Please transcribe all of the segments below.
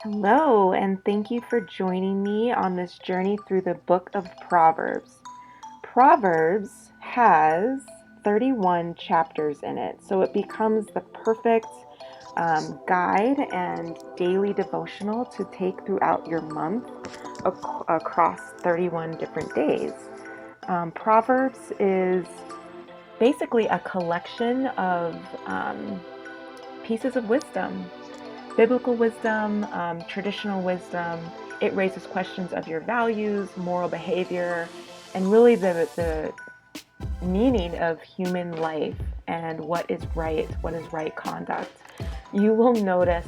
Hello, and thank you for joining me on this journey through the book of Proverbs. Proverbs has 31 chapters in it, so it becomes the perfect guide and daily devotional to take throughout your month across 31 different days. Proverbs is basically a collection of pieces of wisdom, biblical wisdom, traditional wisdom. It raises questions of your values, moral behavior, and really the meaning of human life and what is right conduct. You will notice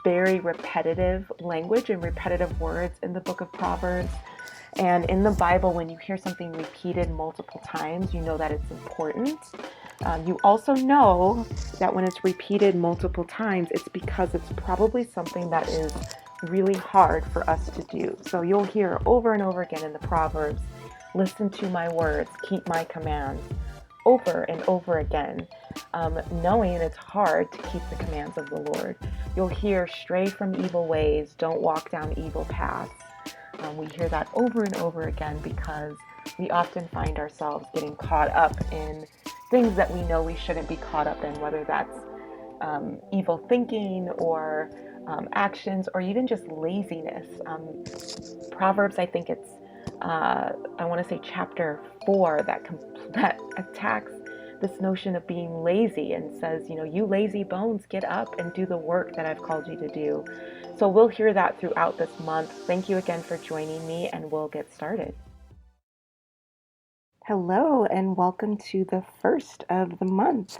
very repetitive language and repetitive words in the book of Proverbs. And in the Bible, when you hear something repeated multiple times, you know that it's important. You also know that when it's repeated multiple times, it's because it's probably something that is really hard for us to do. So you'll hear over and over again in the Proverbs, listen to my words, keep my commands, over and over again, knowing it's hard to keep the commands of the Lord. You'll hear stray from evil ways, don't walk down evil paths. We hear that over and over again because we often find ourselves getting caught up in things that we know we shouldn't be caught up in, whether that's evil thinking or actions or even just laziness. Proverbs, I think it's, I want to say chapter 4 that attacks this notion of being lazy and says, you lazy bones, get up and do the work that I've called you to do. So we'll hear that throughout this month. Thank you again for joining me, and we'll get started. Hello, and welcome to the first of the month.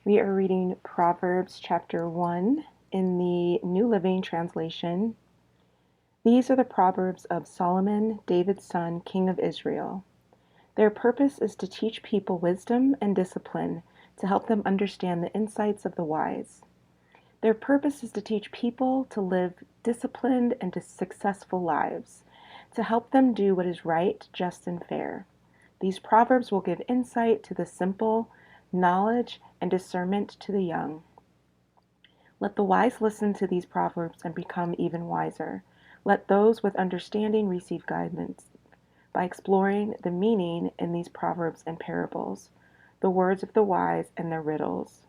We are reading Proverbs chapter 1 in the New Living Translation. These are the Proverbs of Solomon, David's son, king of Israel. Their purpose is to teach people wisdom and discipline, to help them understand the insights of the wise. Their purpose is to teach people to live disciplined and successful lives, to help them do what is right, just, and fair. These proverbs will give insight to the simple, knowledge and discernment to the young. Let the wise listen to these proverbs and become even wiser. Let those with understanding receive guidance by exploring the meaning in these proverbs and parables, the words of the wise and their riddles.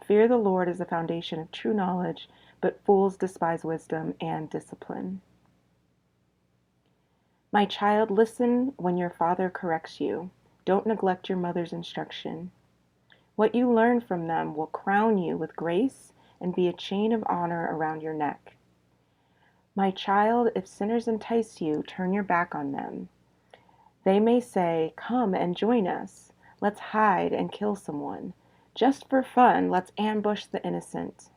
Fear the Lord is the foundation of true knowledge, but fools despise wisdom and discipline. My child, listen when your father corrects you. Don't neglect your mother's instruction. What you learn from them will crown you with grace and be a chain of honor around your neck. My child, if sinners entice you, turn your back on them. They may say, "Come and join us. Let's hide and kill someone. Just for fun, let's ambush the innocent.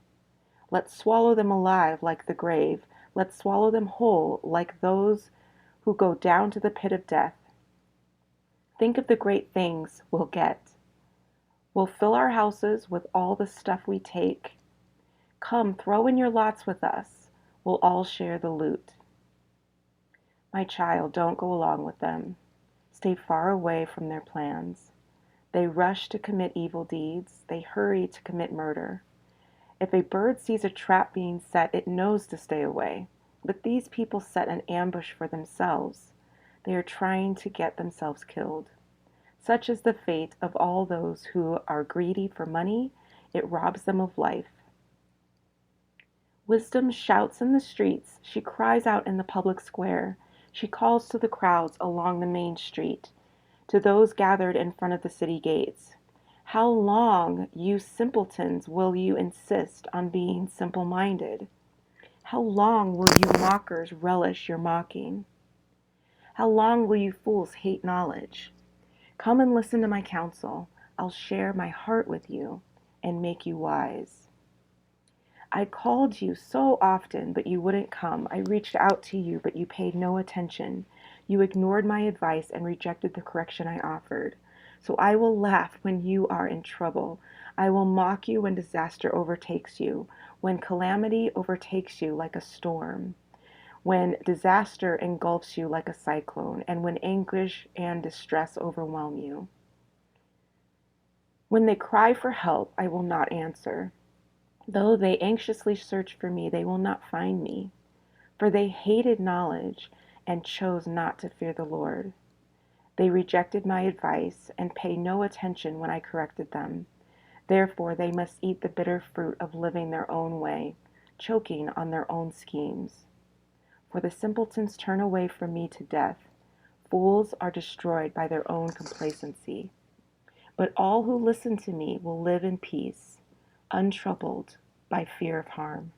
Let's swallow them alive like the grave. Let's swallow them whole like those who go down to the pit of death. Think of the great things we'll get. We'll fill our houses with all the stuff we take. Come, throw in your lots with us. We'll all share the loot." My child, don't go along with them. Stay far away from their plans. They rush to commit evil deeds. They hurry to commit murder. If a bird sees a trap being set, it knows to stay away. But these people set an ambush for themselves. They are trying to get themselves killed. Such is the fate of all those who are greedy for money. It robs them of life. Wisdom shouts in the streets. She cries out in the public square. She calls to the crowds along the main street, to those gathered in front of the city gates. How long, you simpletons, will you insist on being simple-minded? How long will you mockers relish your mocking? How long will you fools hate knowledge? Come and listen to my counsel. I'll share my heart with you and make you wise. I called you so often, but you wouldn't come. I reached out to you, but you paid no attention. You ignored my advice and rejected the correction I offered. So I will laugh when you are in trouble. I will mock you when disaster overtakes you, when calamity overtakes you like a storm, when disaster engulfs you like a cyclone, and when anguish and distress overwhelm you. When they cry for help, I will not answer. Though they anxiously search for me, they will not find me, for they hated knowledge and chose not to fear the Lord. They rejected my advice and paid no attention when I corrected them. Therefore, they must eat the bitter fruit of living their own way, choking on their own schemes. For the simpletons turn away from me to death. Fools are destroyed by their own complacency. But all who listen to me will live in peace, untroubled by fear of harm.